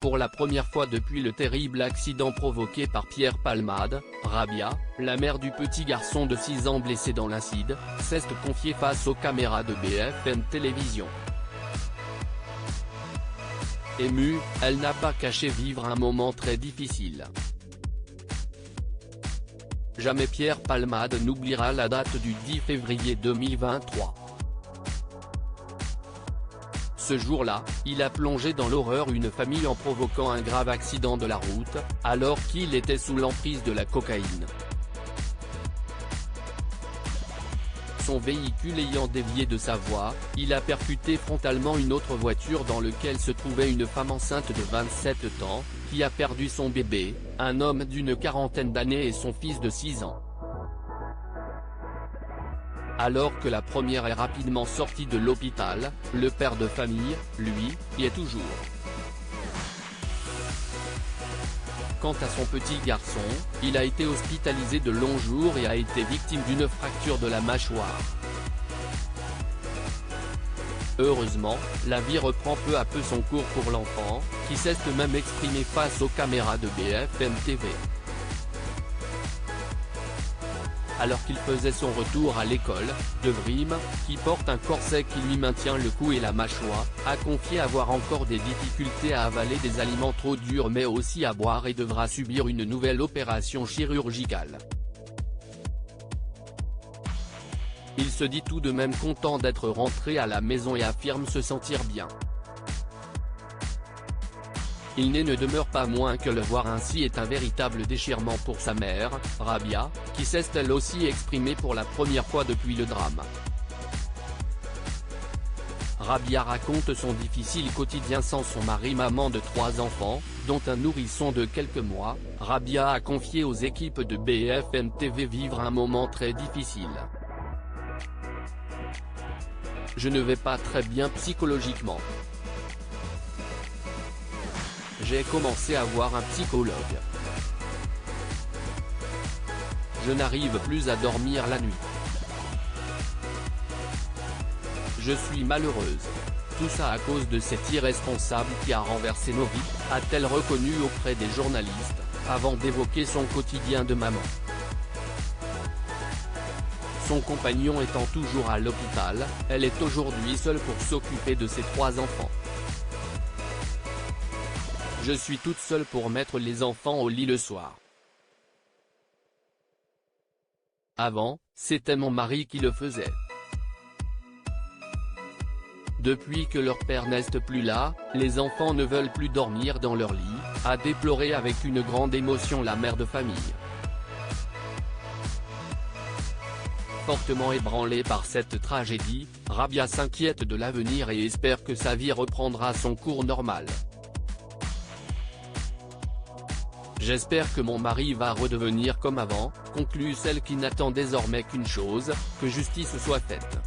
Pour la première fois depuis le terrible accident provoqué par Pierre Palmade, Rabia, la mère du petit garçon de 6 ans blessé dans l'acide, s'est confiée face aux caméras de BFM Télévision. Émue, elle n'a pas caché vivre un moment très difficile. Jamais Pierre Palmade n'oubliera la date du 10 février 2023. Ce jour-là, il a plongé dans l'horreur une famille en provoquant un grave accident de la route, alors qu'il était sous l'emprise de la cocaïne. Son véhicule ayant dévié de sa voie, il a percuté frontalement une autre voiture dans laquelle se trouvait une femme enceinte de 27 ans, qui a perdu son bébé, un homme d'une quarantaine d'années et son fils de 6 ans. Alors que la première est rapidement sortie de l'hôpital, le père de famille, lui, y est toujours. Quant à son petit garçon, il a été hospitalisé de longs jours et a été victime d'une fracture de la mâchoire. Heureusement, la vie reprend peu à peu son cours pour l'enfant, qui s'est même exprimé face aux caméras de BFM TV. Alors qu'il faisait son retour à l'école, De Vriem, qui porte un corset qui lui maintient le cou et la mâchoire, a confié avoir encore des difficultés à avaler des aliments trop durs mais aussi à boire et devra subir une nouvelle opération chirurgicale. Il se dit tout de même content d'être rentré à la maison et affirme se sentir bien. Il ne demeure pas moins que le voir ainsi est un véritable déchirement pour sa mère, Rabia, qui s'est elle aussi exprimée pour la première fois depuis le drame. Rabia raconte son difficile quotidien sans son mari. Maman de 3 enfants, dont un nourrisson de quelques mois, Rabia a confié aux équipes de BFM TV vivre un moment très difficile. Je ne vais pas très bien psychologiquement. J'ai commencé à voir un psychologue. Je n'arrive plus à dormir la nuit. Je suis malheureuse. Tout ça à cause de cet irresponsable qui a renversé nos vies, a-t-elle reconnu auprès des journalistes, avant d'évoquer son quotidien de maman. Son compagnon étant toujours à l'hôpital, elle est aujourd'hui seule pour s'occuper de ses 3 enfants. Je suis toute seule pour mettre les enfants au lit le soir. Avant, c'était mon mari qui le faisait. Depuis que leur père n'est plus là, les enfants ne veulent plus dormir dans leur lit, a déploré avec une grande émotion la mère de famille. Fortement ébranlée par cette tragédie, Rabia s'inquiète de l'avenir et espère que sa vie reprendra son cours normal. J'espère que mon mari va redevenir comme avant, conclut celle qui n'attend désormais qu'une chose, que justice soit faite.